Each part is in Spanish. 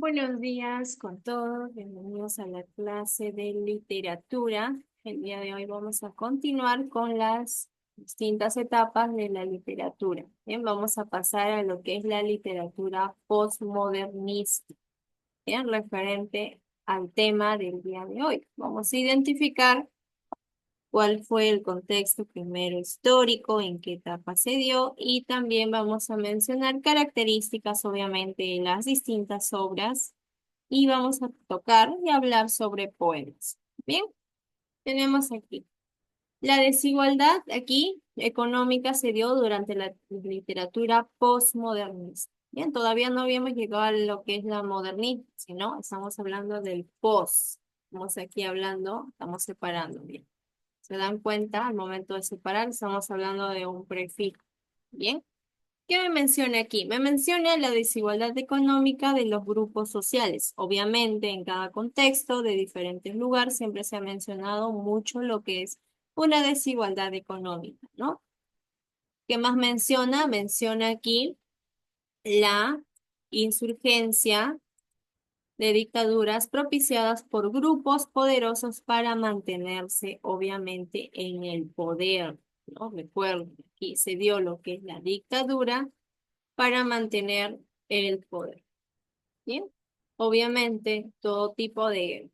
Buenos días con todos, bienvenidos a la clase de literatura. El día de hoy vamos a continuar con las distintas etapas de la literatura. Bien, vamos a pasar a lo que es la literatura postmodernista, bien, referente al tema del día de hoy. Vamos a identificar cuál fue el contexto primero histórico, en qué etapa se dio y también vamos a mencionar características, obviamente, de las distintas obras y vamos a tocar y hablar sobre poemas. Bien, tenemos aquí. La desigualdad aquí económica se dio durante la literatura postmodernista. Bien, todavía no habíamos llegado a lo que es la modernista, sino estamos hablando del post. Estamos aquí hablando, estamos separando, bien. ¿Se dan cuenta? Al momento de separar, estamos hablando de un prefijo. Bien. ¿Qué me menciona aquí? Me menciona la desigualdad económica de los grupos sociales. Obviamente, en cada contexto de diferentes lugares siempre se ha mencionado mucho lo que es una desigualdad económica, ¿no? ¿Qué más menciona? Menciona aquí la insurgencia de dictaduras propiciadas por grupos poderosos para mantenerse, obviamente, en el poder, ¿no? Recuerden, aquí se dio lo que es la dictadura para mantener el poder. Bien, obviamente todo tipo de,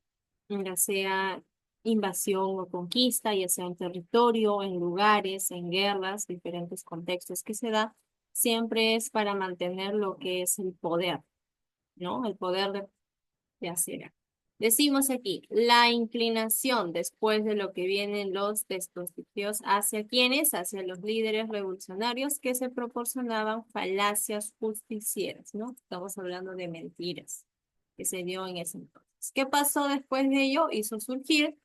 ya sea invasión o conquista, ya sea en territorio, en lugares, en guerras, diferentes contextos que se da, siempre es para mantener lo que es el poder, ¿no? El poder de hacer. Decimos aquí, la inclinación después de lo que vienen los desposeídos hacia quienes, hacia los líderes revolucionarios que se proporcionaban falacias justicieras, ¿no? Estamos hablando de mentiras que se dio en ese entonces. ¿Qué pasó después de ello? Hizo surgir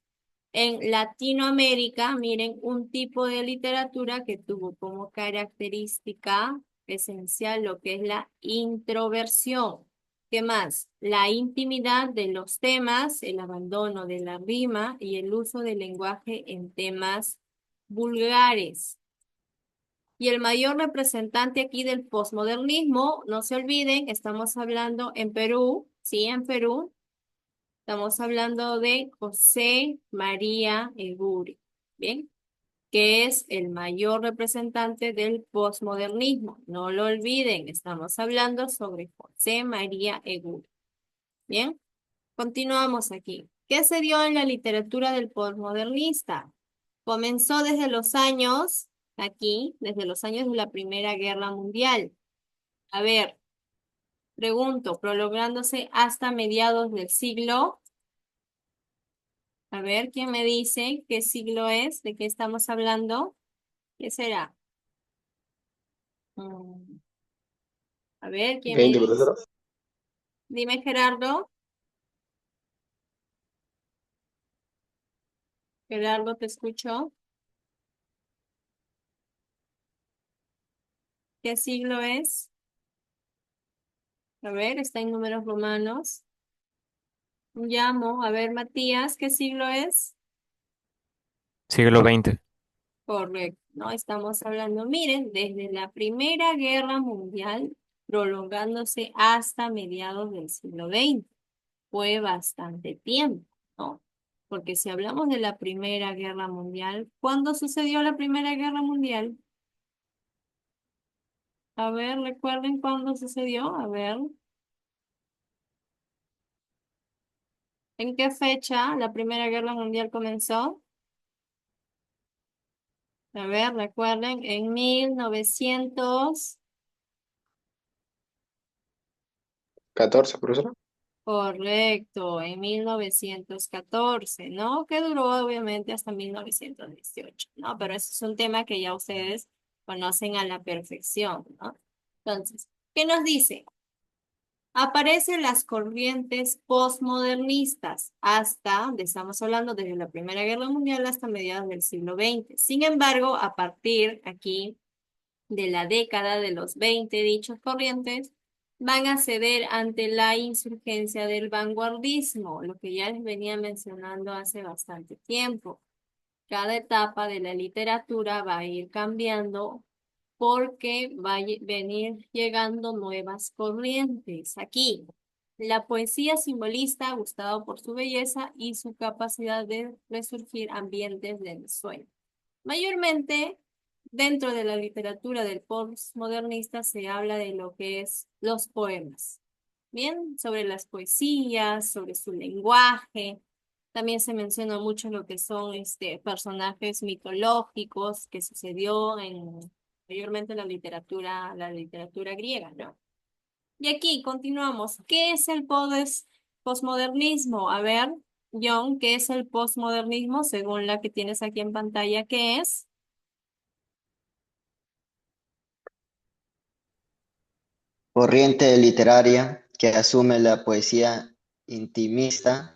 en Latinoamérica, miren, un tipo de literatura que tuvo como característica esencial lo que es la introversión. ¿Qué más? La intimidad de los temas, el abandono de la rima y el uso del lenguaje en temas vulgares. Y el mayor representante aquí del posmodernismo, no se olviden, estamos hablando en Perú, sí, en Perú, estamos hablando de José María Eguri, ¿bien? Que es el mayor representante del posmodernismo. No lo olviden, estamos hablando sobre José María Eguri, ¿bien? Continuamos aquí. ¿Qué se dio en la literatura del posmodernista? Comenzó desde los años, aquí, desde los años de la Primera Guerra Mundial. A ver, pregunto, prolongándose hasta mediados del siglo. A ver, ¿quién me dice qué siglo es? ¿De qué estamos hablando? ¿Qué será? Mm, A ver, ¿quién me 20, dice? profesora. Dime, Gerardo. Gerardo, te escucho. ¿Qué siglo es? A ver, está en números romanos. Llamo. A ver, Matías, ¿qué siglo es? Siglo XX. Correcto, ¿no? Estamos hablando, miren, desde la Primera Guerra Mundial, prolongándose hasta mediados del siglo XX. Fue bastante tiempo, ¿no? Porque si hablamos de la Primera Guerra Mundial, ¿cuándo sucedió la Primera Guerra Mundial? A ver, recuerden cuándo sucedió. A ver, ¿en qué fecha la Primera Guerra Mundial comenzó? A ver, recuerden, en 1900. 14, profesora. Correcto, en 1914, ¿no? Que duró obviamente hasta 1918, ¿no? Pero ese es un tema que ya ustedes conocen a la perfección, ¿no? Entonces, ¿qué nos dice? Aparecen las corrientes postmodernistas hasta, estamos hablando desde la Primera Guerra Mundial hasta mediados del siglo XX. Sin embargo, a partir aquí de la década de los 20, dichas corrientes van a ceder ante la insurgencia del vanguardismo, lo que ya les venía mencionando hace bastante tiempo. Cada etapa de la literatura va a ir cambiando porque va a venir llegando nuevas corrientes aquí. La poesía simbolista ha gustado por su belleza y su capacidad de resurgir ambientes de ensueño. Mayormente, dentro de la literatura del postmodernista se habla de lo que es los poemas. Bien, sobre las poesías, sobre su lenguaje. También se menciona mucho lo que son personajes mitológicos que sucedió mayormente en la literatura griega, ¿no? Y aquí continuamos. ¿Qué es el posmodernismo? A ver, John, ¿qué es el posmodernismo según la que tienes aquí en pantalla? ¿Qué es? Corriente literaria que asume la poesía intimista.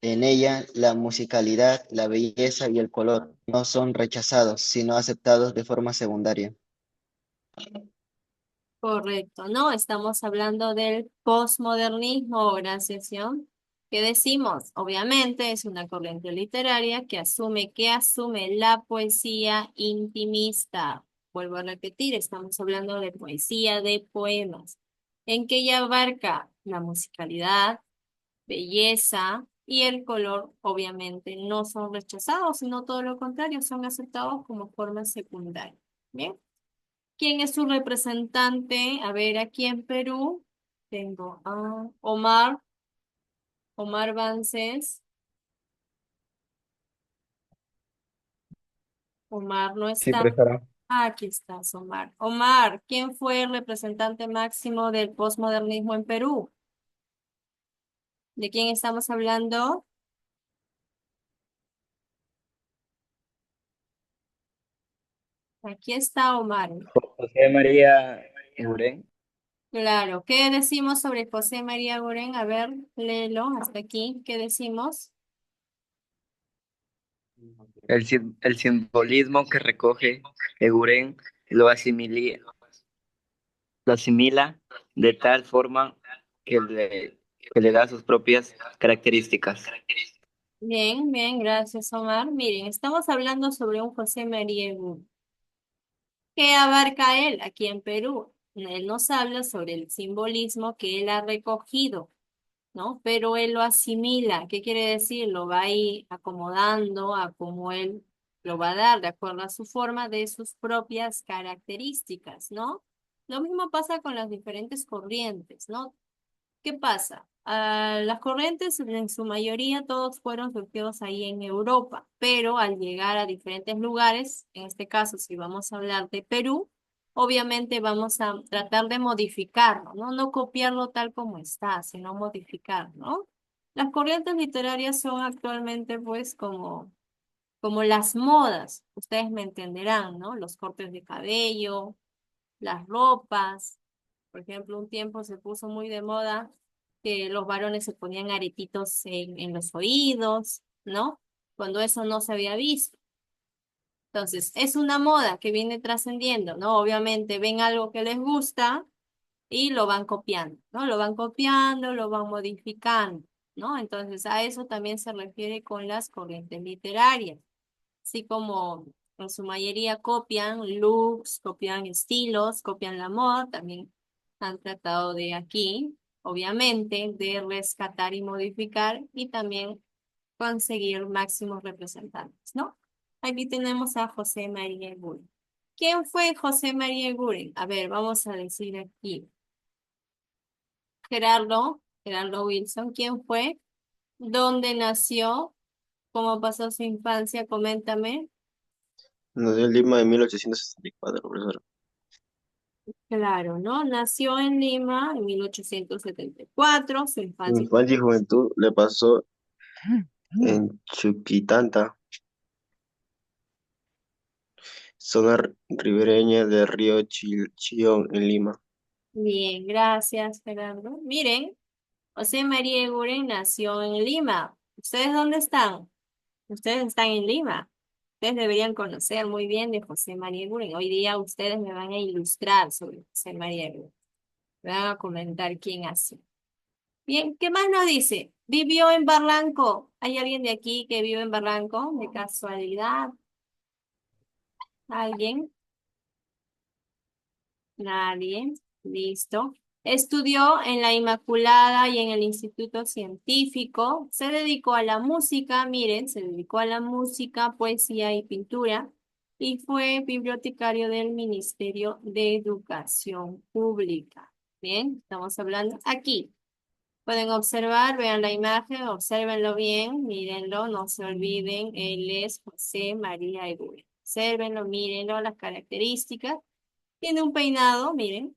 En ella, la musicalidad, la belleza y el color no son rechazados, sino aceptados de forma secundaria. Correcto, ¿no? Estamos hablando del posmodernismo, gracias, John. ¿Qué decimos? Obviamente es una corriente literaria que asume la poesía intimista. Vuelvo a repetir, estamos hablando de poesía de poemas, en que ella abarca la musicalidad, belleza y el color, obviamente, no son rechazados, sino todo lo contrario, son aceptados como formas secundarias. Bien. ¿Quién es su representante? A ver, aquí en Perú tengo a Omar Vances. Omar no Sí, está. profesora. Aquí estás, Omar. Omar, ¿quién fue el representante máximo del posmodernismo en Perú? ¿De quién estamos hablando? Aquí está Omar. José María Guren, Claro, ¿qué decimos sobre José María Goren? A ver, léelo hasta aquí. ¿Qué decimos? el simbolismo que recoge Eguren lo lo asimila de tal forma que le da sus propias características. Bien, bien, gracias, Omar. Miren, estamos hablando sobre un José María Goren. ¿Qué abarca él aquí en Perú? Él nos habla sobre el simbolismo que él ha recogido, ¿no? Pero él lo asimila. ¿Qué quiere decir? Lo va a ir acomodando a como él lo va a dar, de acuerdo a su forma, de sus propias características, ¿no? Lo mismo pasa con las diferentes corrientes, ¿no? ¿Qué pasa? Las corrientes en su mayoría todos fueron surgidos ahí en Europa, pero al llegar a diferentes lugares, en este caso si vamos a hablar de Perú, obviamente vamos a tratar de modificarlo, ¿no? No copiarlo tal como está, sino modificarlo, ¿no? Las corrientes literarias son actualmente pues como las modas, ustedes me entenderán, ¿no? Los cortes de cabello, las ropas. Por ejemplo, un tiempo se puso muy de moda que los varones se ponían aretitos en los oídos, ¿no? Cuando eso no se había visto. Entonces, es una moda que viene trascendiendo, ¿no? Obviamente ven algo que les gusta y lo van copiando, ¿no? Lo van copiando, lo van modificando, ¿no? Entonces, a eso también se refiere con las corrientes literarias, así como en su mayoría copian looks, copian estilos, copian la moda, también han tratado de aquí, obviamente, de rescatar y modificar y también conseguir máximos representantes, ¿no? Aquí tenemos a José María Guren. ¿Quién fue José María Guren? A ver, vamos a decir aquí. Gerardo Wilson, ¿quién fue? ¿Dónde nació? ¿Cómo pasó su infancia? Coméntame. Nació en Lima en 1864, profesora. Claro, ¿no? Nació en Lima en 1874, su Su infancia. infancia y juventud le pasó en Chuquitanta, zona ribereña del río Chillón, en Lima. Bien, gracias, Gerardo. Miren, José María Eguren nació en Lima. ¿Ustedes dónde están? Ustedes están en Lima. Ustedes deberían conocer muy bien de José María Eguren. Hoy día ustedes me van a ilustrar sobre José María Eguren. Me van a comentar quién hace. Bien, ¿qué más nos dice? Vivió en Barranco. ¿Hay alguien de aquí que vive en Barranco? De casualidad, ¿alguien? Nadie. Listo. Estudió en la Inmaculada y en el Instituto Científico. Se dedicó a la música, miren, se dedicó a la música, poesía y pintura. Y fue bibliotecario del Ministerio de Educación Pública. Bien, estamos hablando aquí. Pueden observar, vean la imagen, obsérvenlo bien, mírenlo, no se olviden, él es José María Eguren. Obsérvenlo, mírenlo, las características. Tiene un peinado, miren,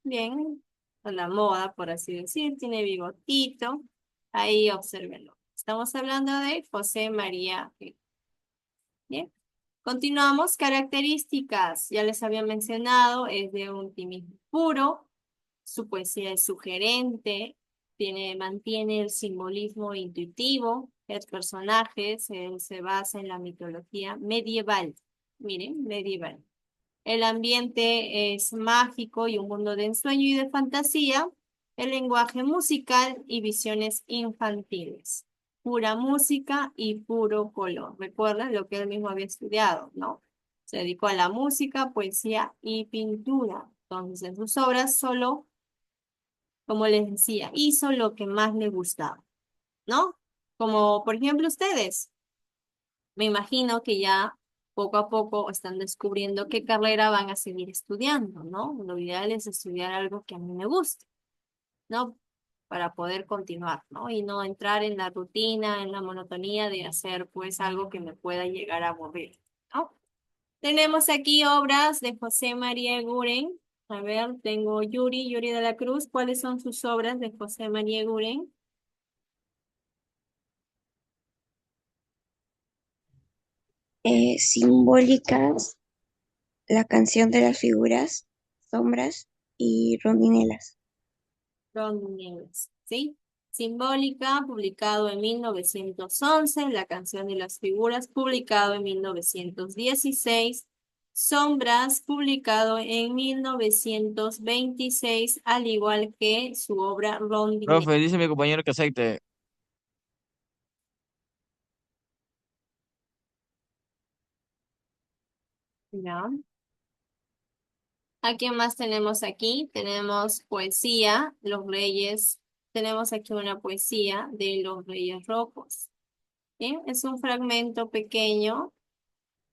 bien, a la moda, por así decir, tiene bigotito, ahí obsérvenlo. Estamos hablando de José María Eguren. Bien. Continuamos, características, ya les había mencionado, es de un optimismo puro, su poesía es sugerente, mantiene el simbolismo intuitivo, los personajes, se basa en la mitología medieval. Miren, medieval. El ambiente es mágico y un mundo de ensueño y de fantasía. El lenguaje musical y visiones infantiles. Pura música y puro color. Recuerden lo que él mismo había estudiado, ¿no? Se dedicó a la música, poesía y pintura. Entonces, en sus obras solo, como les decía, hizo lo que más le gustaba, ¿no? Como, por ejemplo, ustedes. Me imagino que ya poco a poco están descubriendo qué carrera van a seguir estudiando, ¿no? Lo ideal es estudiar algo que a mí me guste, ¿no? Para poder continuar, ¿no? Y no entrar en la rutina, en la monotonía de hacer pues algo que me pueda llegar a aburrir, ¿no? Tenemos aquí obras de José María Eguren. A ver, tengo Yuri de la Cruz. ¿Cuáles son sus obras de José María Eguren? Simbólicas, la canción de las figuras, sombras y rondinelas. Rondeles, ¿sí? Simbólica, publicado en 1911, La canción de las figuras, publicado en 1916, Sombras, publicado en 1926, al igual que su obra Rondine. Profe, dice mi compañero que acepte. ¿Ya? ¿A quién más tenemos aquí? Tenemos poesía, Los Reyes. Tenemos aquí una poesía de Los Reyes Rojos. ¿Bien? Es un fragmento pequeño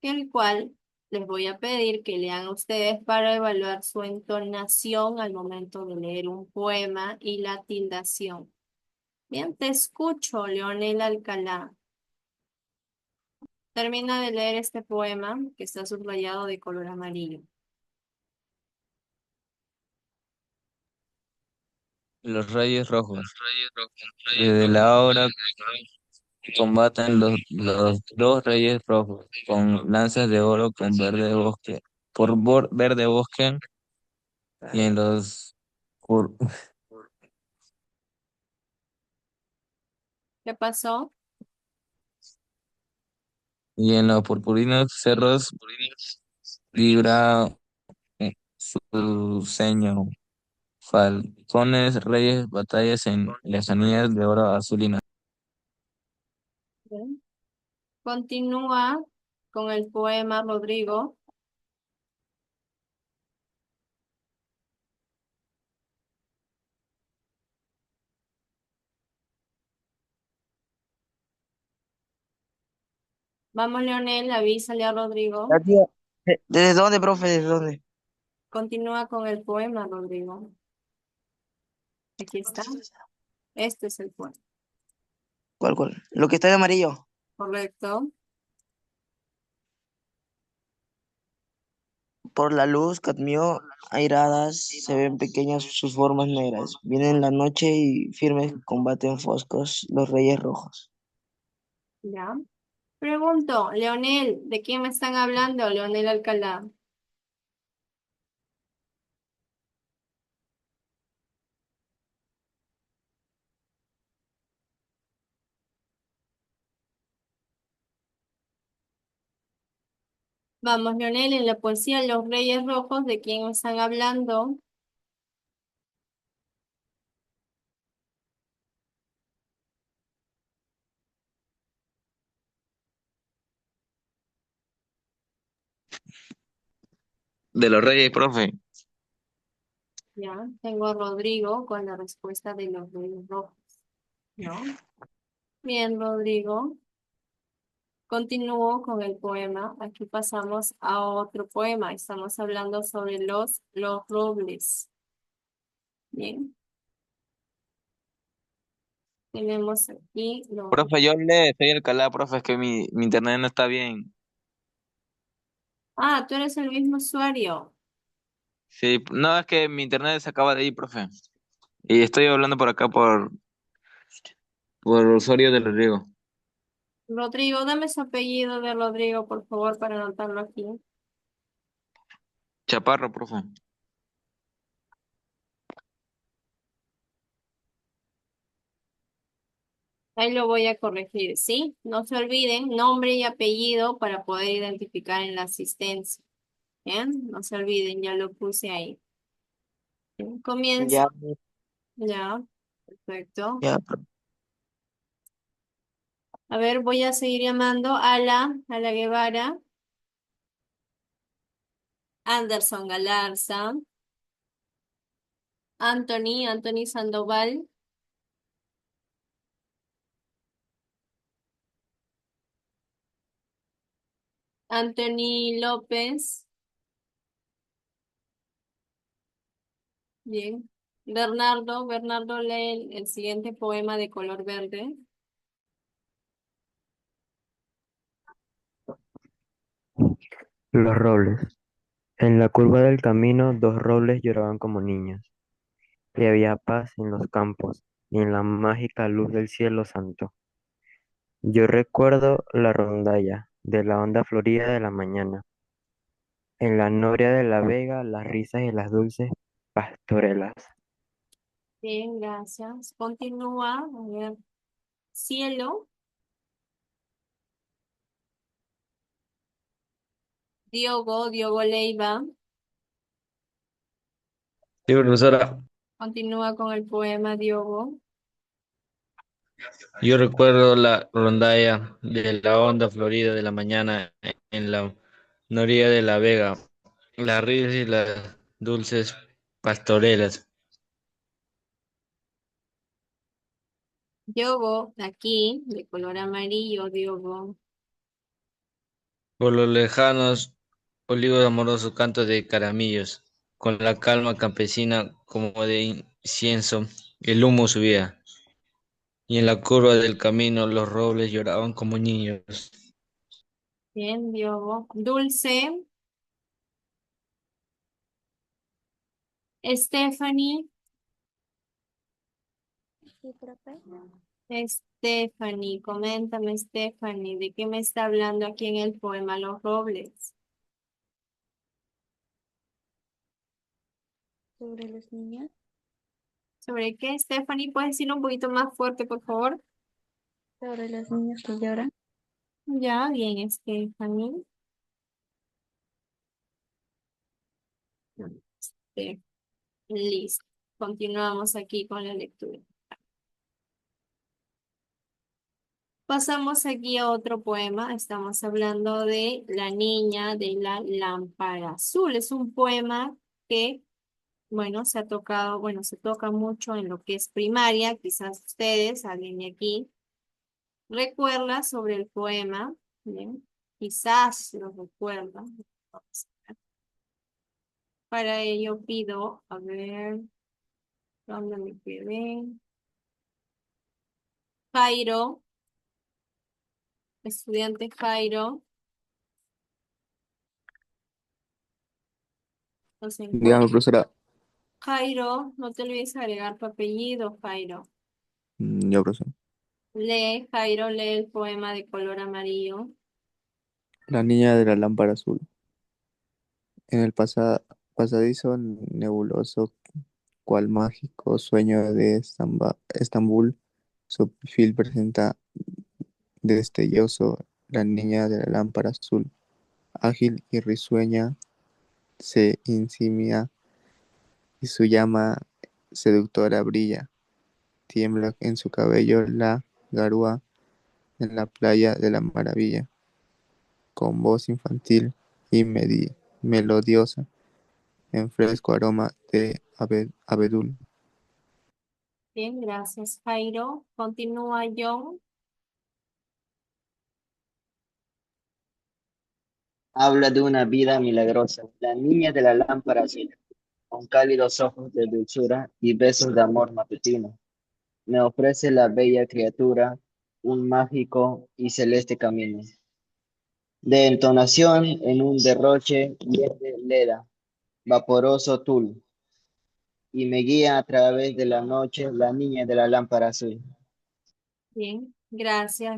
el cual les voy a pedir que lean ustedes para evaluar su entonación al momento de leer un poema y la tildación. Bien, te escucho, Leonel Alcalá. Termina de leer este poema que está subrayado de color amarillo. Los Reyes Rojos. Desde la hora combaten los dos Reyes Rojos con lanzas de oro con verde bosque, verde bosque y en los pur- ¿Qué pasó? y en los purpurinos cerros libra su seño. Falcones, reyes, batallas en lejanías de oro azulina. Bien. Continúa con el poema, Rodrigo. Vamos, Leonel, avísale a Rodrigo. Ya, tía. ¿Desde dónde, profe? ¿Desde dónde? Continúa con el poema, Rodrigo. Aquí está. Este es el poema. ¿Cuál? Lo que está de amarillo. ¿Correcto? Por la luz, cadmio, airadas, se ven pequeñas sus formas negras. Vienen la noche y firmes combaten foscos los reyes rojos. Ya. Pregunto, Leonel, ¿de quién me están hablando, Leonel Alcalá? Vamos, Leonel, en la poesía Los Reyes Rojos, ¿de quién me están hablando? De los Reyes, profe. Ya, tengo a Rodrigo con la respuesta de los reyes rojos, ¿no? Bien, Rodrigo. Continúo con el poema. Aquí pasamos a otro poema. Estamos hablando sobre los robles. Bien, tenemos aquí los... Profe, yo le estoy Alcalá, profe, es que mi internet no está bien. Ah, tú eres el mismo usuario. Sí, no, es que mi internet se acaba de ir, profe. Y estoy hablando por acá por Osorio del Riego. Rodrigo, dame su apellido de Rodrigo, por favor, para anotarlo aquí. Chaparro, profe. Ahí lo voy a corregir, ¿sí? No se olviden nombre y apellido para poder identificar en la asistencia. Bien, no se olviden, ya lo puse ahí. Bien, comienzo. Ya, Ya, perfecto. ya, A ver, voy a seguir llamando a la Guevara, Anderson Galarza, Anthony Sandoval, Anthony López, bien. Bernardo lee el siguiente poema de color verde. Los robles. En la curva del camino, dos robles lloraban como niños, y había paz en los campos y en la mágica luz del cielo santo. Yo recuerdo la rondalla de la onda florida de la mañana, en la noria de la vega, las risas y las dulces pastorelas. Bien, gracias. Continúa. A ver, cielo, Diogo Leiva. Sí, profesora. Continúa con el poema Diogo. Yo recuerdo la rondalla de la onda florida de la mañana en la noria de la vega, las risas y las dulces pastorelas. Diogo, aquí, de color amarillo, Diogo. Por los lejanos olivos amorosos canto de caramillos, con la calma campesina como de incienso, el humo subía, y en la curva del camino los robles lloraban como niños. Bien, Diogo. Dulce, Stephanie, Sí, profe. Coméntame, Stephanie, ¿de qué me está hablando aquí en el poema Los Robles? Sobre los niños. ¿Sobre qué, Stephanie? ¿Puedes decirlo un poquito más fuerte, por favor? Sobre los niños que lloran. Ya, bien, Stephanie. Este, listo. Continuamos aquí con la lectura. Pasamos aquí a otro poema. Estamos hablando de La niña de la lámpara azul. Es un poema que, bueno, se ha tocado, bueno, se toca mucho en lo que es primaria. Quizás ustedes, alguien de aquí, recuerda sobre el poema. Bien, quizás lo recuerda. Para ello pido, a ver, ¿dónde me quedé? Jairo, estudiante Jairo, no se Dígame, encuentra. profesora. Jairo, no te olvides agregar tu apellido, Jairo. Ya, profesora. Lee, Jairo, lee el poema de color amarillo. La niña de la lámpara azul. En el pasadizo nebuloso, cual mágico sueño de Estambul, su perfil presenta destelloso la niña de la lámpara azul. Ágil y risueña se insimia y su llama seductora brilla. Tiembla en su cabello la garúa en la playa de la maravilla. Con voz infantil y melodiosa, en fresco aroma de abedul. Bien, gracias, Jairo. Continúa, John. Habla de una vida milagrosa. La niña de la lámpara azul, con cálidos ojos de dulzura y besos de amor matutino. Me ofrece la bella criatura un mágico y celeste camino. De entonación en un derroche verde leda, vaporoso tul, y me guía a través de la noche la niña de la lámpara azul. Bien, gracias,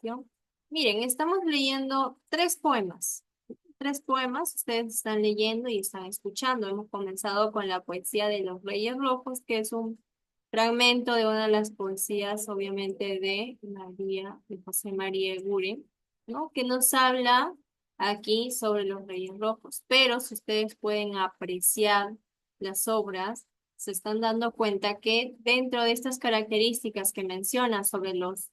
John. Miren, estamos leyendo tres poemas. Tres poemas ustedes están leyendo y están escuchando. Hemos comenzado con la poesía de los Reyes Rojos, que es un fragmento de una de las poesías, obviamente, de José María Eguren, ¿no? Que nos habla aquí sobre los Reyes Rojos. Pero si ustedes pueden apreciar las obras, se están dando cuenta que dentro de estas características que menciona sobre los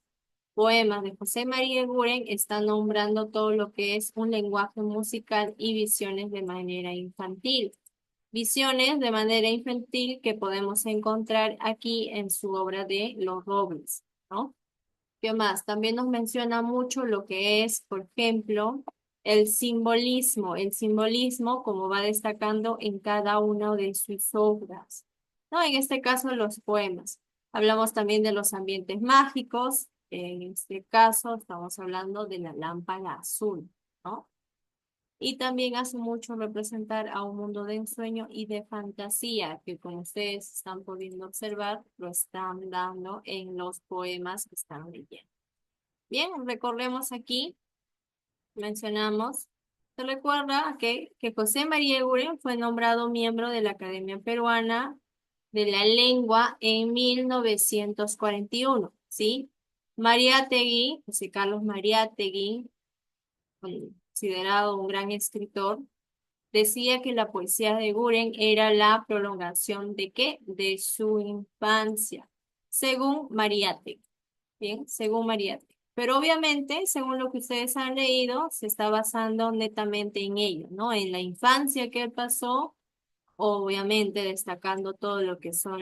poemas de José María Eguren está nombrando todo lo que es un lenguaje musical y visiones de manera infantil. Visiones de manera infantil que podemos encontrar aquí en su obra de Los Robles, ¿no? ¿Qué más? También nos menciona mucho lo que es, por ejemplo, el simbolismo. El simbolismo, como va destacando en cada una de sus obras, ¿no? En este caso, los poemas. Hablamos también de los ambientes mágicos. En este caso, estamos hablando de la lámpara azul, ¿no? Y también hace mucho representar a un mundo de ensueño y de fantasía, que como ustedes están pudiendo observar, lo están dando en los poemas que están leyendo. Bien, recordemos aquí, mencionamos, se recuerda que José María Eguren fue nombrado miembro de la Academia Peruana de la Lengua en 1941, ¿sí? Mariátegui, José Carlos Mariátegui, considerado un gran escritor, decía que la poesía de Eguren era la prolongación ¿de qué? De su infancia, según Mariátegui. Bien, según Mariette. Pero obviamente, según lo que ustedes han leído, se está basando netamente en ello, ¿no? En la infancia que él pasó, obviamente destacando todo lo que son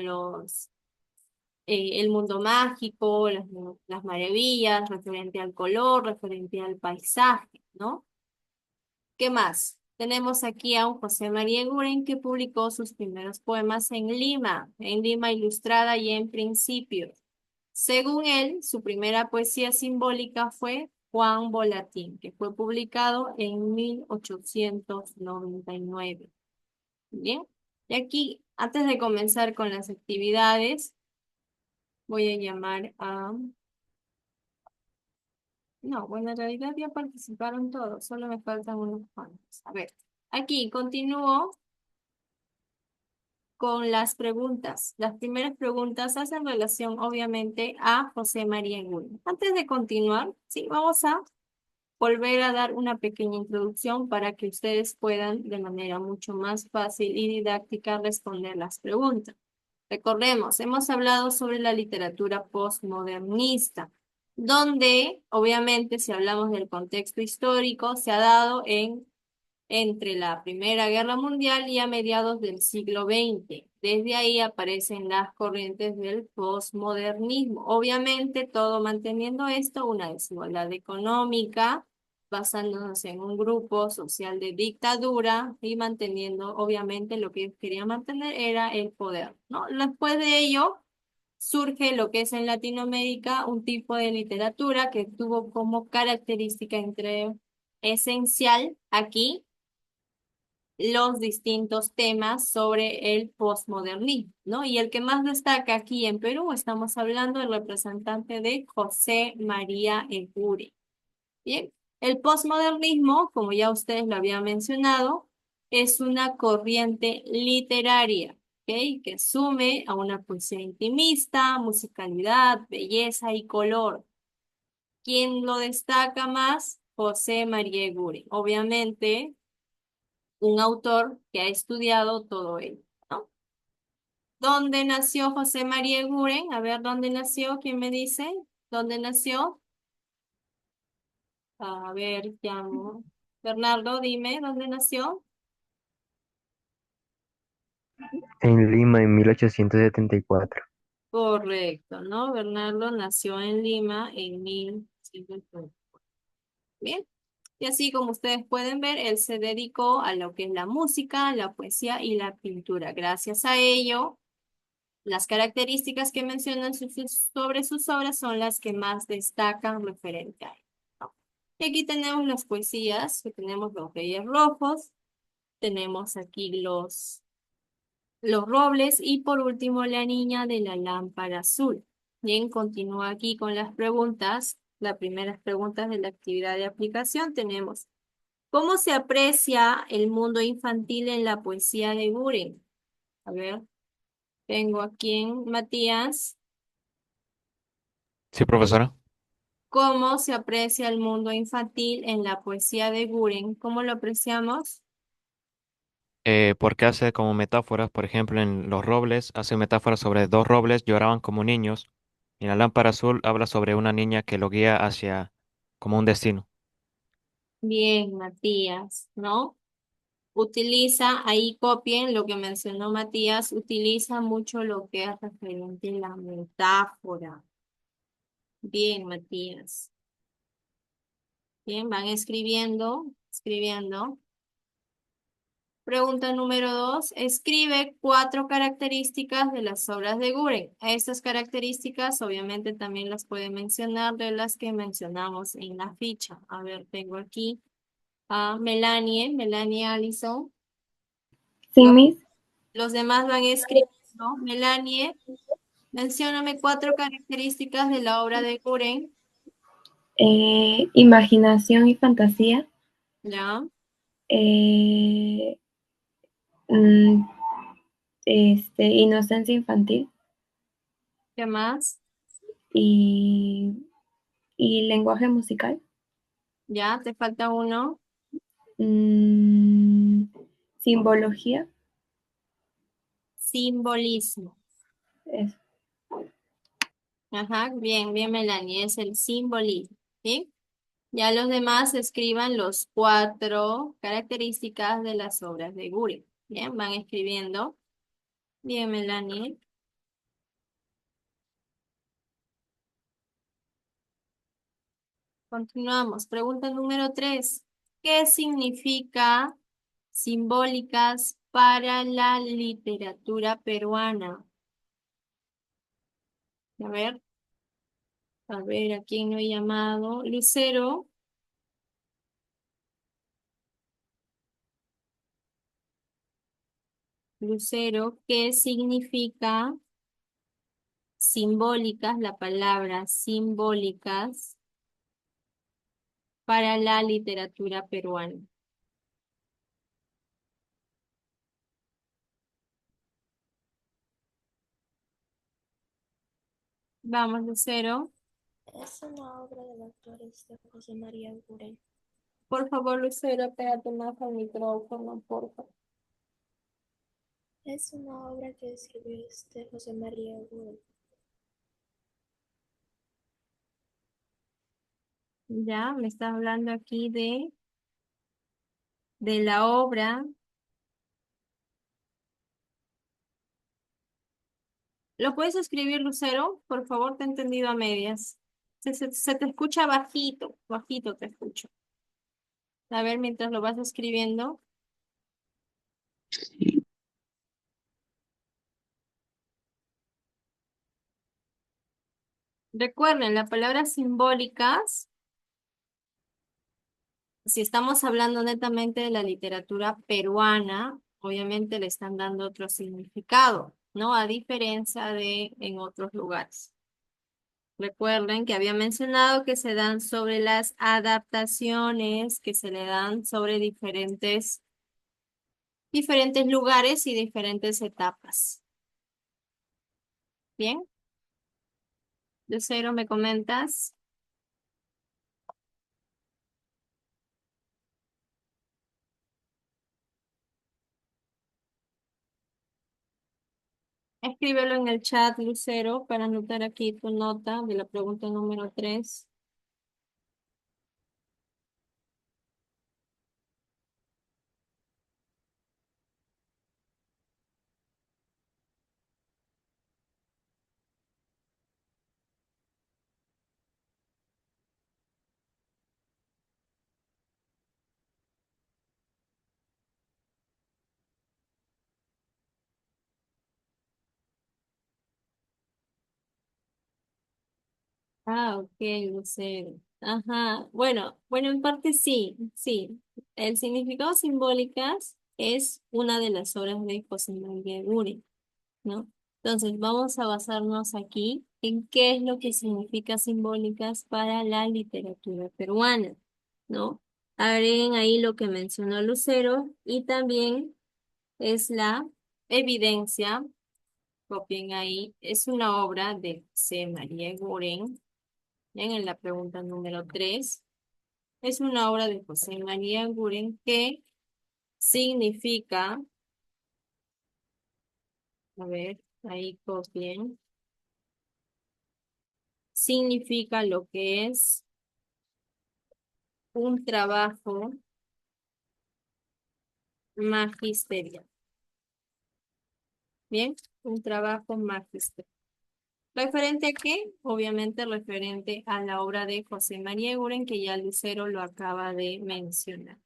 el mundo mágico, las maravillas, referente al color, referente al paisaje, ¿no? ¿Qué más? Tenemos aquí a un José María Eguren que publicó sus primeros poemas en Lima Ilustrada y en Principios. Según él, su primera poesía simbólica fue Juan Volatín, que fue publicado en 1899. Bien, y aquí, antes de comenzar con las actividades, voy a llamar a... No, bueno, en realidad ya participaron todos, solo me faltan unos cuantos. A ver, aquí continúo con las preguntas. Las primeras preguntas hacen relación, obviamente, a José María Eguren. Antes de continuar, sí, vamos a volver a dar una pequeña introducción para que ustedes puedan de manera mucho más fácil y didáctica responder las preguntas. Recordemos, hemos hablado sobre la literatura postmodernista, donde obviamente si hablamos del contexto histórico se ha dado entre la Primera Guerra Mundial y a mediados del siglo XX. Desde ahí aparecen las corrientes del posmodernismo. Obviamente, todo manteniendo esto, una desigualdad económica, basándonos en un grupo social de dictadura y manteniendo, obviamente, lo que ellos querían mantener era el poder, ¿no? Después de ello, surge lo que es en Latinoamérica un tipo de literatura que tuvo como característica esencial aquí los distintos temas sobre el posmodernismo, ¿no? Y el que más destaca aquí en Perú, estamos hablando del representante de José María Eguren. Bien, el posmodernismo, como ya ustedes lo habían mencionado, es una corriente literaria, ¿ok? Que asume a una poesía intimista, musicalidad, belleza y color. ¿Quién lo destaca más? José María Eguren. Obviamente, un autor que ha estudiado todo ello, ¿no? ¿Dónde nació José María Eguren? A ver, ¿dónde nació? ¿Quién me dice? ¿Dónde nació? A ver, llamo. Bernardo, dime, ¿dónde nació? En Lima en 1874. Correcto, ¿no? Bernardo nació en Lima en 1100. Bien. Y así como ustedes pueden ver, él se dedicó a lo que es la música, la poesía y la pintura. Gracias a ello, las características que mencionan sobre sus obras son las que más destacan referente a él, ¿no? Y aquí tenemos las poesías, que tenemos los Reyes Rojos, tenemos aquí los robles y por último la niña de la lámpara azul. Bien, continúa aquí con las preguntas. Las primeras preguntas de la actividad de aplicación tenemos: ¿cómo se aprecia el mundo infantil en la poesía de Buren? A ver, tengo aquí en Matías. Sí, profesora. ¿Cómo se aprecia el mundo infantil en la poesía de Buren? ¿Cómo lo apreciamos? Porque hace como metáforas, por ejemplo, en Los Robles, hace metáforas sobre dos robles lloraban como niños, y en La Lámpara Azul habla sobre una niña que lo guía hacia como un destino. Bien, Matías, ¿no? Utiliza, ahí copien lo que mencionó Matías, utiliza mucho lo que es referente a la metáfora. Bien, Matías. Bien, van escribiendo. Pregunta número 2. Escribe 4 características de las obras de Guren. Estas características obviamente también las puede mencionar de las que mencionamos en la ficha. A ver, tengo aquí a Melanie Allison. Sí, Los, Miss. los demás van escribiendo. Melanie, mencióname 4 características de la obra de Guren. Imaginación y fantasía. ¿Ya? eh, mm, inocencia infantil ¿Qué más? y, y lenguaje musical. ¿Ya? ¿Te falta uno? Mm, simbología. Simbolismo. Eso. Ajá, bien, Melanie, es el simbolismo. ¿Sí? Ya los demás escriban los 4 características de las obras de Guri. Bien, van escribiendo. Bien, Melanie. Continuamos. Pregunta número 3. ¿Qué significa simbólicas para la literatura peruana? A ver, ¿a quién no he llamado? Lucero. Lucero, ¿qué significa simbólicas, la palabra simbólicas para la literatura peruana? Vamos, Lucero. Es una obra del autor José María Gurey. Por favor, Lucero, pégate más al micrófono, por favor. Es una obra que escribió José María Gurey. Ya, me está hablando aquí de la obra. ¿Lo puedes escribir, Lucero? Por favor, te he entendido a medias. Se te escucha bajito, bajito te escucho. A ver, mientras lo vas escribiendo. Recuerden, la palabra simbólicas, si estamos hablando netamente de la literatura peruana, obviamente le están dando otro significado, ¿no? A diferencia de en otros lugares. Recuerden que había mencionado que se dan sobre las adaptaciones, que se le dan sobre diferentes lugares y diferentes etapas. Bien, Lucero, ¿me comentas? Escríbelo en el chat, Lucero, para anotar aquí tu nota de la pregunta número 3. Ah, ok, Lucero. Ajá. Bueno, en parte sí, sí. El significado simbólicas es una de las obras de José María Guren, ¿no? Entonces, vamos a basarnos aquí en qué es lo que significa simbólicas para la literatura peruana, ¿no? Agreguen ahí lo que mencionó Lucero y también es la evidencia, copien ahí, es una obra de José María Guren, en la pregunta número 3. Es una obra de José María Guren que significa, a ver, ahí copien, significa lo que es un trabajo magisterial. Bien, un trabajo magisterial. ¿Referente a qué? Obviamente referente a la obra de José María Guren, que ya Lucero lo acaba de mencionar.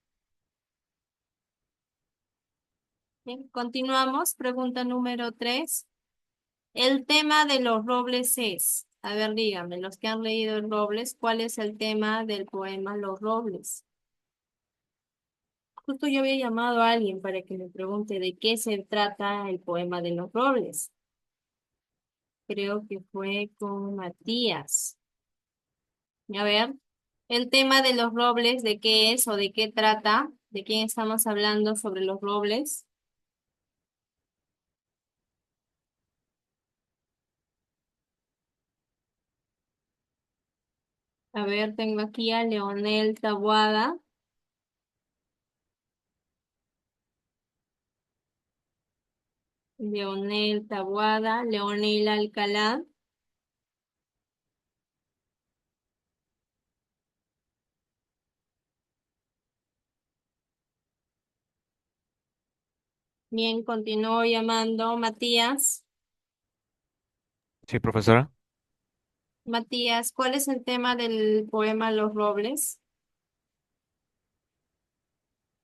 Bien, continuamos. Pregunta número 3. El tema de los robles es, a ver, díganme, los que han leído el Robles, ¿cuál es el tema del poema Los Robles? Justo yo había llamado a alguien para que me pregunte de qué se trata el poema de Los Robles. Creo que fue con Matías. A ver, el tema de los robles, ¿de qué es o de qué trata? ¿De quién estamos hablando sobre los robles? A ver, tengo aquí a Leonel Taboada. Leonel Taboada, Leonel Alcalá. Bien, continúo llamando Matías. Sí, profesora. Matías, ¿cuál es el tema del poema Los Robles?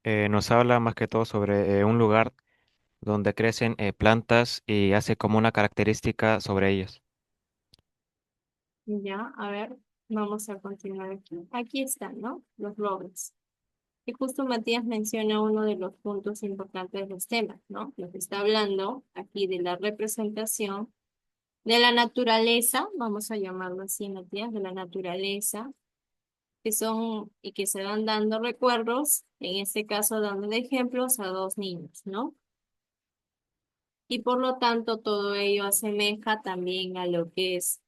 Nos habla más que todo sobre un lugar donde crecen plantas y hace como una característica sobre ellas. Ya, a ver, vamos a continuar aquí. Aquí están, ¿no? Los robles. Y justo Matías menciona uno de los puntos importantes de los temas, ¿no? Lo que está hablando aquí de la representación de la naturaleza, vamos a llamarlo así, Matías, de la naturaleza, que son y que se van dando recuerdos, en este caso dando de ejemplos a dos niños, ¿no? Y por lo tanto todo ello asemeja también a lo que es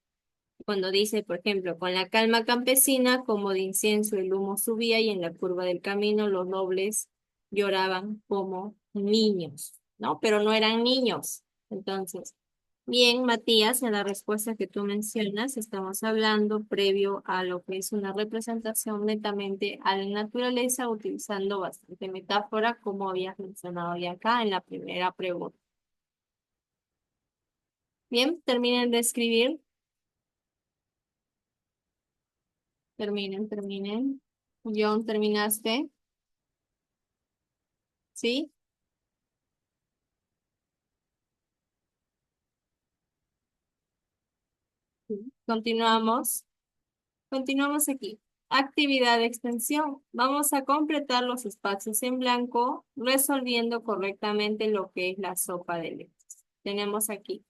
cuando dice, por ejemplo, con la calma campesina, como de incienso el humo subía y en la curva del camino los nobles lloraban como niños, ¿no? Pero no eran niños. Entonces, bien, Matías, en la respuesta que tú mencionas, estamos hablando previo a lo que es una representación netamente a la naturaleza, utilizando bastante metáfora, como habías mencionado ya acá en la primera pregunta. Bien, terminen de escribir. Terminen. John, ¿terminaste? ¿Sí? Sí. Continuamos. Continuamos aquí. Actividad de extensión. Vamos a completar los espacios en blanco resolviendo correctamente lo que es la sopa de letras. Tenemos aquí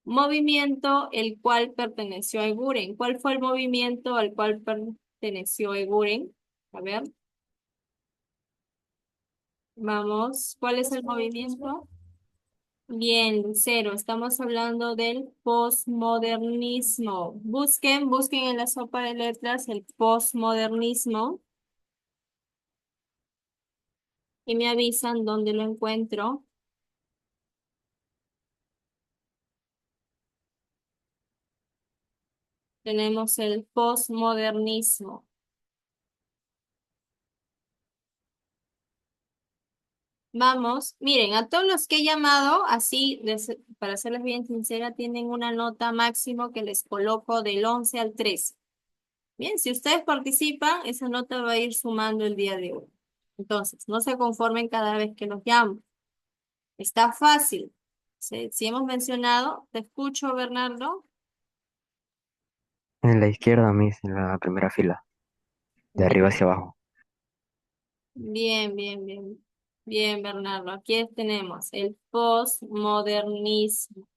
movimiento el cual perteneció a Eguren. ¿Cuál fue el movimiento al cual perteneció Eguren? A ver, vamos. ¿Cuál es el movimiento? Bien, Lucero, estamos hablando del posmodernismo. Busquen en la sopa de letras el posmodernismo y me avisan dónde lo encuentro. Tenemos el posmodernismo. Vamos, miren, a todos los que he llamado, así, para serles bien sincera, tienen una nota máximo que les coloco del 11 al 13. Bien, si ustedes participan, esa nota va a ir sumando el día de hoy. Entonces, no se conformen cada vez que los llamo. Está fácil. Si hemos mencionado, te escucho, Bernardo. En la izquierda, Miss, en la primera fila, de arriba hacia abajo. Bien, bien, bien. Bien, Bernardo. Aquí tenemos el postmodernismo.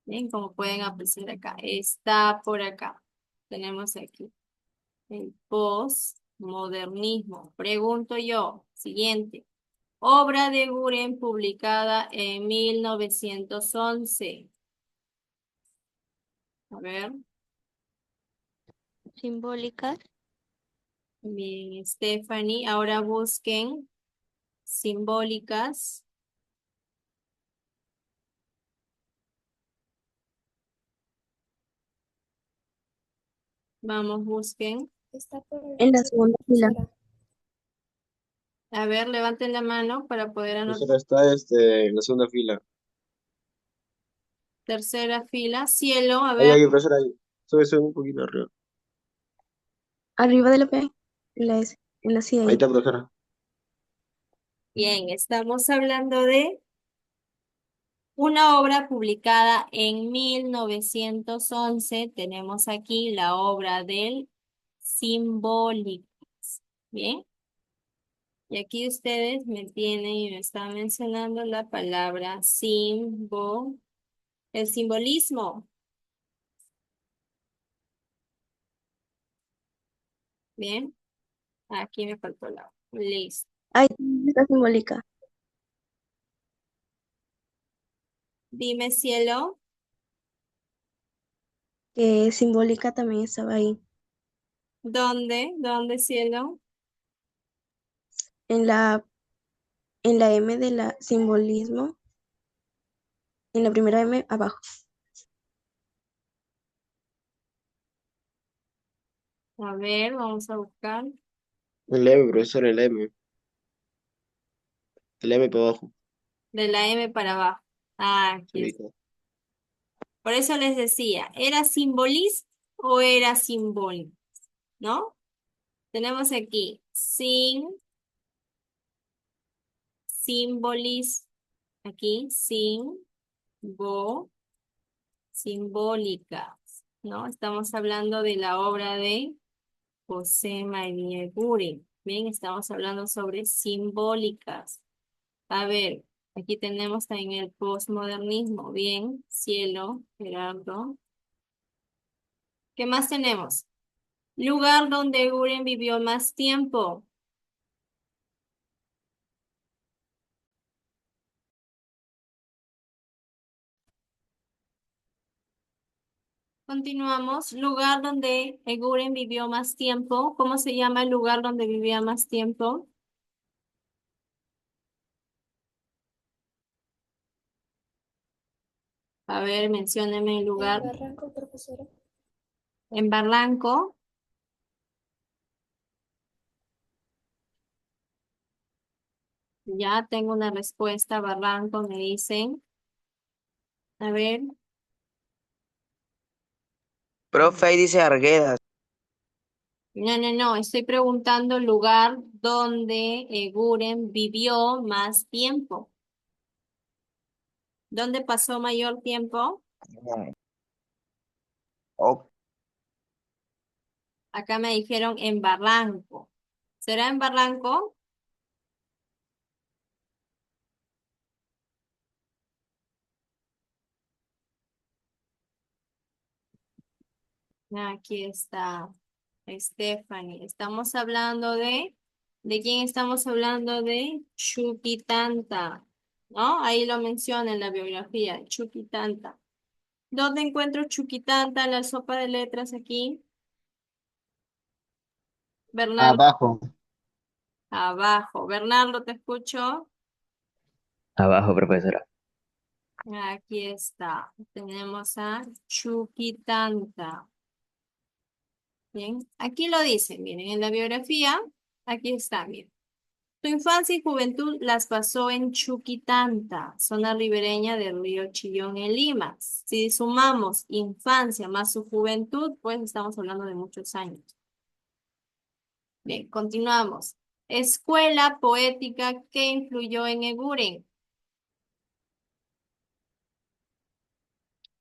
Bien, como pueden apreciar acá. Está por acá. Tenemos aquí el postmodernismo. Pregunto yo. Siguiente. Obra de Guren publicada en 1911. A ver. Simbólicas. Bien, Stephanie. Ahora busquen simbólicas. Vamos, busquen. Está por En la el segunda fila. profesora. A ver, levanten la mano para poder anotar. Profesora, está en la segunda fila. Tercera fila. Cielo, a Ahí, ver. ahí, profesora, ahí. Sube un poquito arriba. Arriba de la P, en la S, en la C Ahí ahí. está, profesora. Bien, estamos hablando de una obra publicada en 1911. Tenemos aquí la obra del Simbólicas. Bien. Y aquí ustedes me tienen y me están mencionando la palabra el simbolismo. Bien. Aquí me faltó la. Listo. Ahí está simbólica. Dime, cielo. Que simbólica también estaba ahí. ¿Dónde? ¿Dónde, cielo? En la, en la M de la simbolismo, en la primera M abajo. A ver, vamos a buscar. El M, profesora, el M. El M para abajo. De la M para abajo. Ah, aquí Ahí está. está. Por eso les decía, ¿era simbolismo o era simbólico? ¿No? Tenemos aquí simbolismo. Aquí, simbólicas. ¿No? Estamos hablando de la obra de José María Guren. Bien, estamos hablando sobre simbólicas. A ver, aquí tenemos también el postmodernismo. Bien, cielo, Gerardo. ¿Qué más tenemos? Lugar donde Guren vivió más tiempo. Continuamos. Lugar donde Guren vivió más tiempo. ¿Cómo se llama el lugar donde vivía más tiempo? A ver, mencióneme el En lugar. Barranco, profesora. En Barranco. Ya tengo una respuesta. Barranco, me dicen. A ver. Profe, ahí dice Arguedas. No, no, no. Estoy preguntando el lugar donde Guren vivió más tiempo. ¿Dónde pasó mayor tiempo? Oh, Acá me dijeron en Barranco. ¿Será en Barranco? Aquí está Stephanie. Estamos hablando ¿de quién estamos hablando? De Chuquitanta, ¿no? Ahí lo menciona en la biografía, Chuquitanta. ¿Dónde encuentro Chuquitanta en la sopa de letras aquí? Bernardo, Abajo. abajo. Bernardo, te escucho. Abajo, profesora. Aquí está. Tenemos a Chuquitanta. Bien, aquí lo dice, miren, en la biografía, aquí está, miren. Su infancia y juventud las pasó en Chuquitanta, zona ribereña del río Chillón en Lima. Si sumamos infancia más su juventud, pues estamos hablando de muchos años. Bien, continuamos. Escuela poética que influyó en Eguren.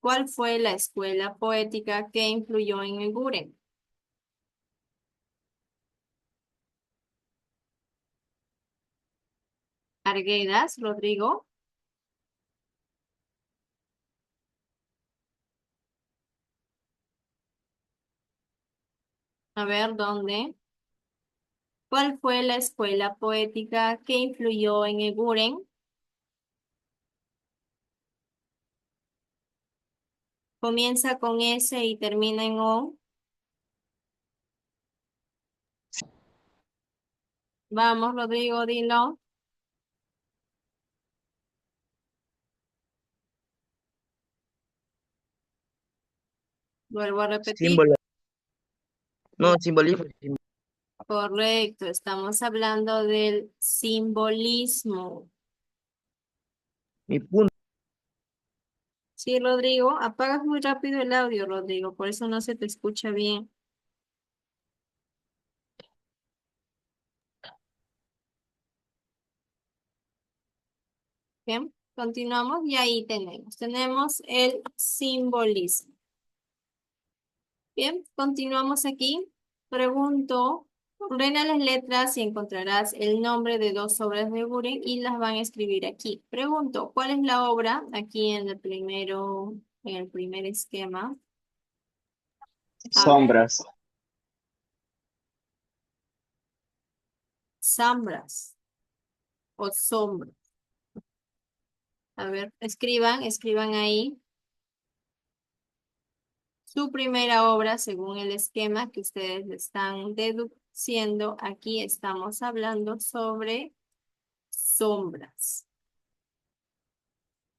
¿Cuál fue la escuela poética que influyó en Eguren? Arguedas, Rodrigo. A ver, ¿dónde? ¿Cuál fue la escuela poética que influyó en Eguren? Comienza con S y termina en O. Vamos, Rodrigo, dilo. Vuelvo a repetir. Símbolo. No, simbolismo. Correcto, estamos hablando del simbolismo. Mi punto. Sí, Rodrigo, apagas muy rápido el audio, Rodrigo, por eso no se te escucha bien. Bien, continuamos y ahí tenemos el simbolismo. Bien, continuamos aquí. Pregunto, ordena las letras y encontrarás el nombre de dos obras de Buren y las van a escribir aquí. Pregunto, ¿cuál es la obra? Aquí en el primer esquema. A ver, Sombras. sombras o sombras. A ver, escriban ahí su primera obra según el esquema que ustedes están deduciendo. Aquí estamos hablando sobre sombras.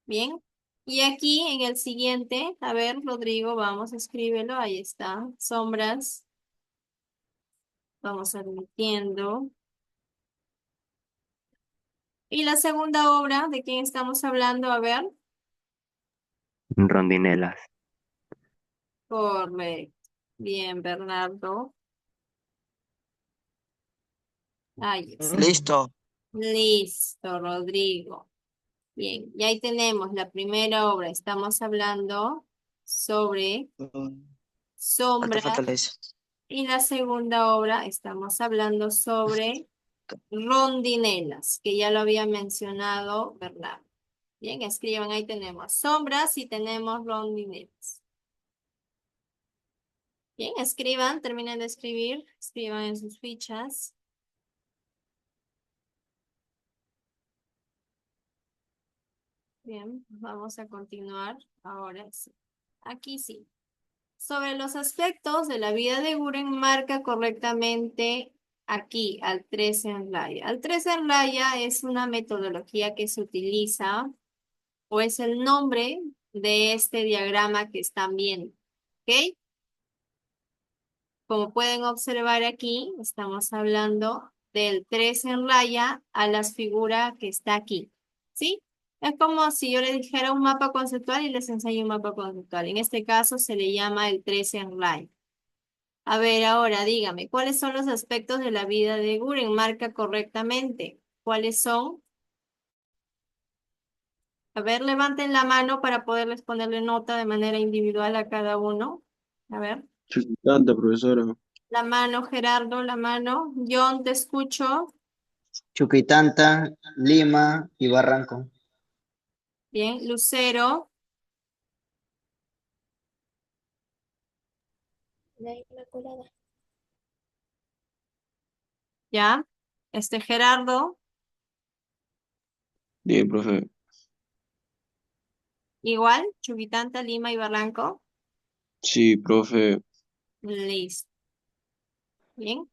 Bien. Y aquí en el siguiente, a ver, Rodrigo, vamos, escríbelo. Ahí está. Sombras. Vamos admitiendo. Y la segunda obra, ¿de quién estamos hablando? A ver. Rondinelas. Correcto. Bien, Bernardo. Ahí está. Listo. Listo, Rodrigo. Bien, y ahí tenemos la primera obra. Estamos hablando sobre Falta sombras. eso. Y la segunda obra, estamos hablando sobre rondinelas, que ya lo había mencionado Bernardo. Bien, escriban, ahí tenemos sombras y tenemos rondinelas. Bien, escriban, terminen de escribir, escriban en sus fichas. Bien, vamos a continuar. Ahora sí. Aquí sí. Sobre los aspectos de la vida de Guren, marca correctamente aquí al 3 en raya. Al 3 en raya es una metodología que se utiliza o es el nombre de este diagrama que están viendo. ¿Ok? Como pueden observar aquí, estamos hablando del 3 en raya a la figura que está aquí. ¿Sí? Es como si yo le dijera un mapa conceptual y les enseño un mapa conceptual. En este caso se le llama el 3 en raya. A ver, ahora dígame, ¿cuáles son los aspectos de la vida de Guren? Marca correctamente. ¿Cuáles son? A ver, levanten la mano para poderles ponerle nota de manera individual a cada uno. A ver, Chuquitanta, profesora. la mano, Gerardo, la mano. John, te escucho. Chuquitanta, Lima y Barranco. Bien, Lucero, La Inmaculada. ya. Gerardo, Bien, profe. igual. Chubitanta, Lima y Barranco. Sí, profe. Listo. Bien.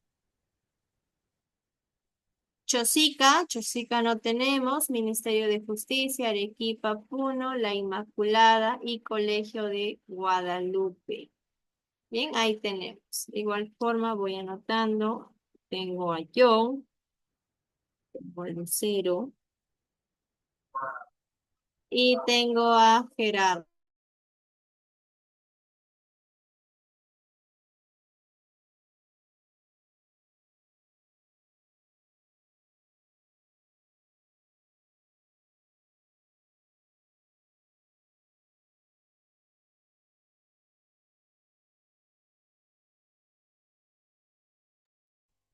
Chosica no tenemos, Ministerio de Justicia, Arequipa, Puno, La Inmaculada y Colegio de Guadalupe. Bien, ahí tenemos. De igual forma voy anotando. Tengo a John, tengo a Lucero y tengo a Gerardo.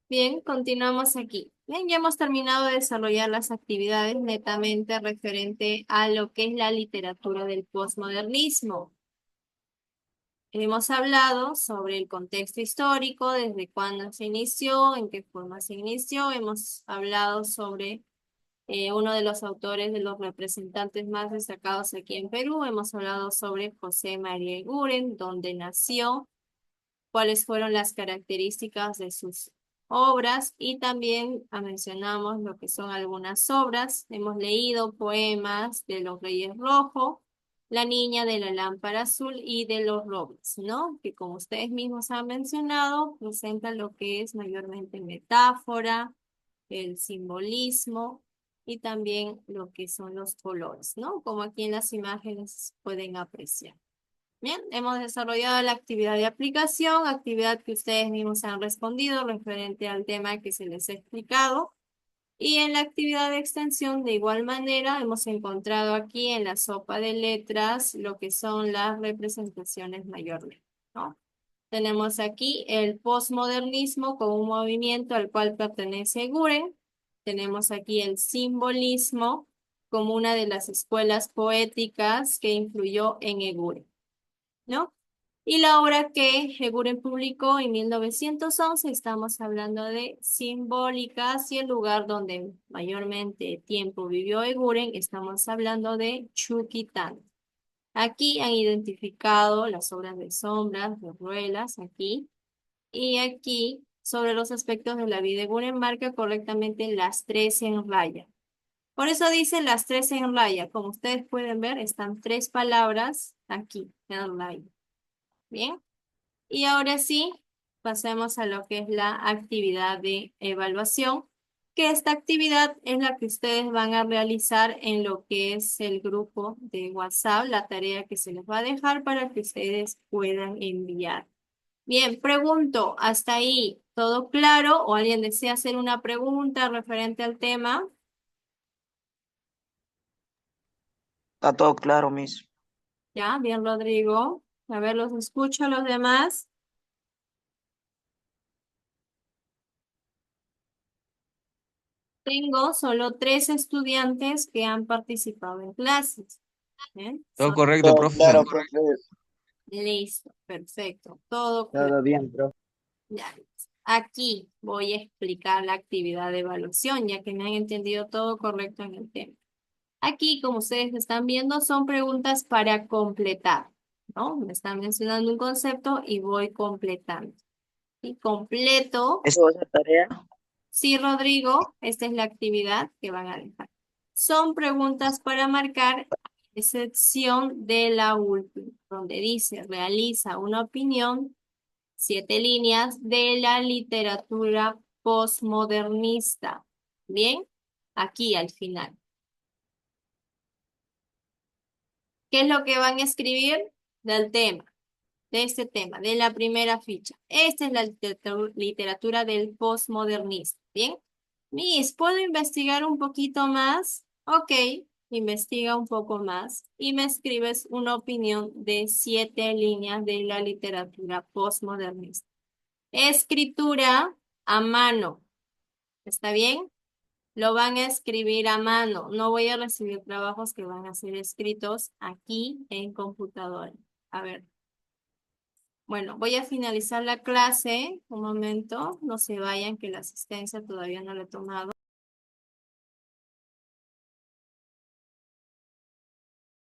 Bien, continuamos aquí. Bien, ya hemos terminado de desarrollar las actividades netamente referente a lo que es la literatura del posmodernismo. Hemos hablado sobre el contexto histórico, desde cuándo se inició, en qué forma se inició. Hemos hablado sobre uno de los autores, de los representantes más destacados aquí en Perú. Hemos hablado sobre José María Eguren, dónde nació, cuáles fueron las características de sus obras y también mencionamos lo que son algunas obras. Hemos leído poemas de los Reyes Rojo, La Niña de la Lámpara Azul y de los Robles, ¿no? Que como ustedes mismos han mencionado, presentan lo que es mayormente metáfora, el simbolismo y también lo que son los colores, ¿no? Como aquí en las imágenes pueden apreciar. Bien, hemos desarrollado la actividad de aplicación, actividad que ustedes mismos han respondido referente al tema que se les ha explicado. Y en la actividad de extensión, de igual manera, hemos encontrado aquí en la sopa de letras lo que son las representaciones mayormente, ¿no? Tenemos aquí el posmodernismo con un movimiento al cual pertenece Guren. Tenemos aquí el simbolismo como una de las escuelas poéticas que influyó en Eguren, ¿no? Y la obra que Eguren publicó en 1911, estamos hablando de simbólicas y el lugar donde mayormente tiempo vivió Eguren, estamos hablando de Chuquitán. Aquí han identificado las obras de sombras, de ruelas, aquí, y aquí sobre los aspectos de la vida. Eguren marca correctamente las tres en raya. Por eso dice las tres en raya. Como ustedes pueden ver, están tres palabras aquí en raya. Bien, y ahora sí, pasemos a lo que es la actividad de evaluación, que esta actividad es la que ustedes van a realizar en lo que es el grupo de WhatsApp, la tarea que se les va a dejar para que ustedes puedan enviar. Bien, pregunto, ¿hasta ahí todo claro? ¿O alguien desea hacer una pregunta referente al tema? Está todo claro, Miss. Ya, bien, Rodrigo. A ver, los escucho a los demás. Tengo solo 3 estudiantes que han participado en clases. ¿Bien? Todo Son... correcto, Todo profe. claro, profe. Listo, perfecto, todo claro. Todo bien, profe. Ya. Aquí voy a explicar la actividad de evaluación, ya que me han entendido todo correcto en el tema. Aquí, como ustedes están viendo, son preguntas para completar, ¿no? Me están mencionando un concepto y voy completando. Y completo. ¿Eso va a ser tarea? Sí, Rodrigo, esta es la actividad que van a dejar. Son preguntas para marcar, excepción de la última, donde dice, realiza una opinión, 7 líneas de la literatura postmodernista. Bien, aquí al final. ¿Qué es lo que van a escribir? Del tema, de este tema, de la primera ficha. Esta es la literatura del postmodernista. Bien. Miss, ¿puedo investigar un poquito más? Ok, investiga un poco más y me escribes una opinión de 7 líneas de la literatura postmodernista. Escritura a mano. ¿Está bien? Lo van a escribir a mano. No voy a recibir trabajos que van a ser escritos aquí en computadora. A ver. Bueno, voy a finalizar la clase. Un momento. No se vayan que la asistencia todavía no la he tomado.